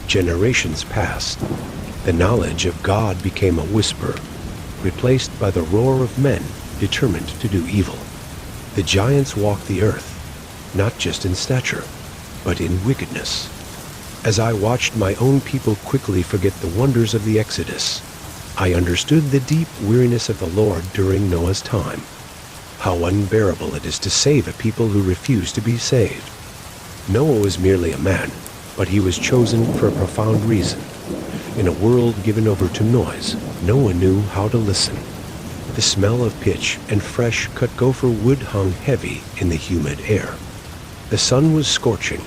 Generations passed. The knowledge of God became a whisper, replaced by the roar of men determined to do evil. The giants walked the earth, not just in stature, but in wickedness. As I watched my own people quickly forget the wonders of the Exodus, I understood the deep weariness of the Lord during Noah's time. How unbearable it is to save a people who refuse to be saved. Noah was merely a man, but he was chosen for a profound reason. In a world given over to noise, Noah knew how to listen. The smell of pitch and fresh cut gopher wood hung heavy in the humid air. The sun was scorching,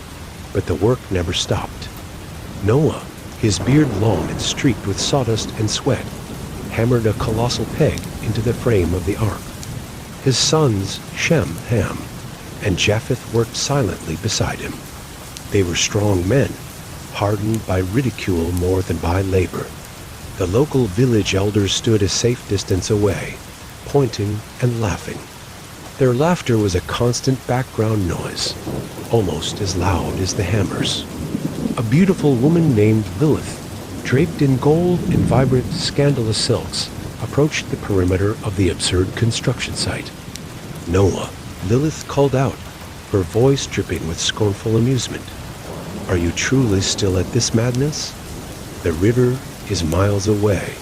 but the work never stopped. Noah, his beard long and streaked with sawdust and sweat, hammered a colossal peg into the frame of the ark. His sons, Shem, Ham, and Japheth worked silently beside him. They were strong men, hardened by ridicule more than by labor. The local village elders stood a safe distance away, pointing and laughing. Their laughter was a constant background noise, almost as loud as the hammers. A beautiful woman named Lilith, draped in gold and vibrant, scandalous silks, approached the perimeter of the absurd construction site. "Noah," Lilith called out, her voice dripping with scornful amusement. "Are you truly still at this madness? The river is miles away.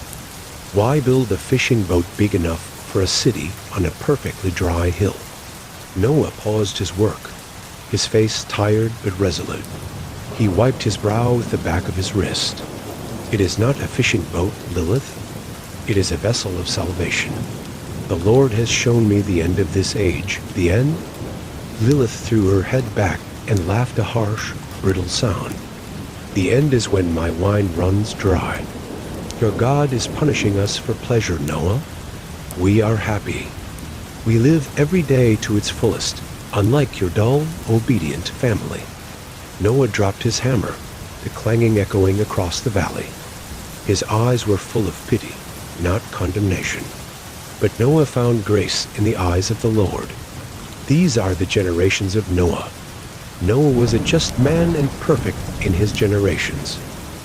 Why build a fishing boat big enough for a city on a perfectly dry hill?" Noah paused his work, his face tired but resolute. He wiped his brow with the back of his wrist. "It is not a fishing boat, Lilith. It is a vessel of salvation. The Lord has shown me the end of this age." "The end?" Lilith threw her head back and laughed a harsh, brittle sound. "The end is when my wine runs dry. Your God is punishing us for pleasure, Noah. We are happy. We live every day to its fullest, unlike your dull, obedient family." Noah dropped his hammer, the clanging echoing across the valley. His eyes were full of pity, not condemnation. But Noah found grace in the eyes of the Lord. These are the generations of Noah. Noah was a just man and perfect in his generations,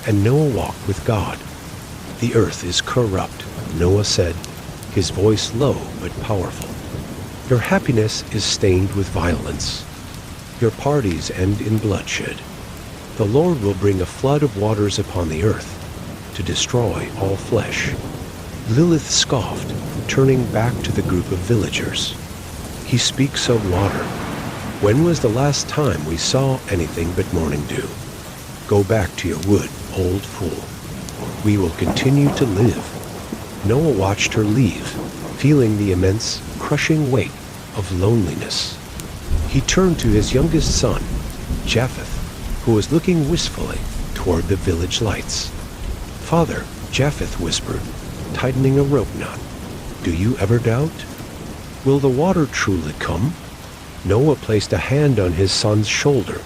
and Noah walked with God. "The earth is corrupt," Noah said, his voice low but powerful. "Your happiness is stained with violence. Your parties end in bloodshed. The Lord will bring a flood of waters upon the earth to destroy all flesh." Lilith scoffed, turning back to the group of villagers. "He speaks of water. When was the last time we saw anything but morning dew? Go back to your wood, old fool. We will continue to live." Noah watched her leave, feeling the immense, crushing weight of loneliness. He turned to his youngest son, Japheth, who was looking wistfully toward the village lights. "Father," Japheth whispered, tightening a rope knot, "do you ever doubt? Will the water truly come?" Noah placed a hand on his son's shoulder,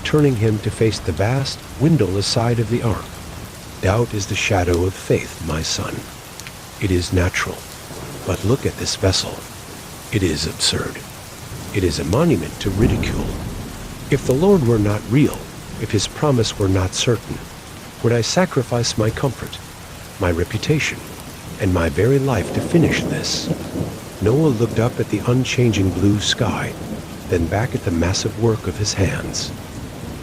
turning him to face the vast, windowless side of the ark. "Doubt is the shadow of faith, my son. It is natural. But look at this vessel. It is absurd. It is a monument to ridicule. If the Lord were not real, if his promise were not certain, would I sacrifice my comfort, my reputation, and my very life to finish this?" Noah looked up at the unchanging blue sky, then back at the massive work of his hands.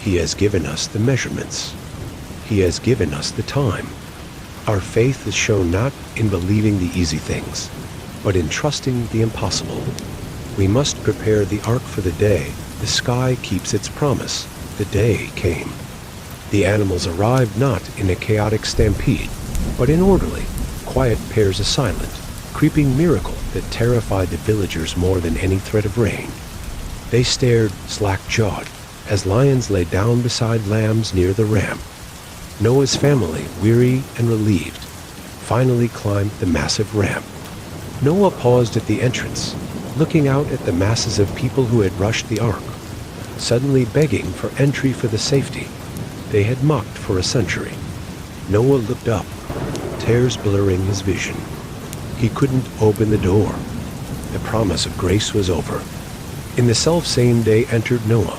"He has given us the measurements. He has given us the time. Our faith is shown not in believing the easy things, but in trusting the impossible. We must prepare the ark for the day the sky keeps its promise." The day came. The animals arrived not in a chaotic stampede, but in orderly, quiet pairs of silent, creeping miracle that terrified the villagers more than any threat of rain. They stared slack-jawed as lions lay down beside lambs near the ramp. Noah's family, weary and relieved, finally climbed the massive ramp. Noah paused at the entrance, looking out at the masses of people who had rushed the ark, suddenly begging for entry for the safety they had mocked for a century. Noah looked up, tears blurring his vision. He couldn't open the door. The promise of grace was over. In the self-same day entered Noah,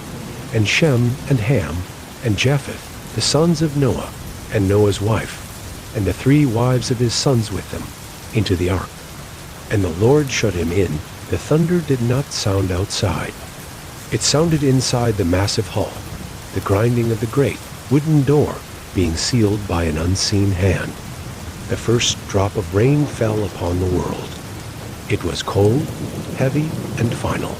and Shem and Ham and Japheth the sons of Noah, and Noah's wife, and the 3 wives of his sons with them, into the ark. And the Lord shut him in. The thunder did not sound outside. It sounded inside the massive hull, the grinding of the great wooden door being sealed by an unseen hand. The first drop of rain fell upon the world. It was cold, heavy, and final.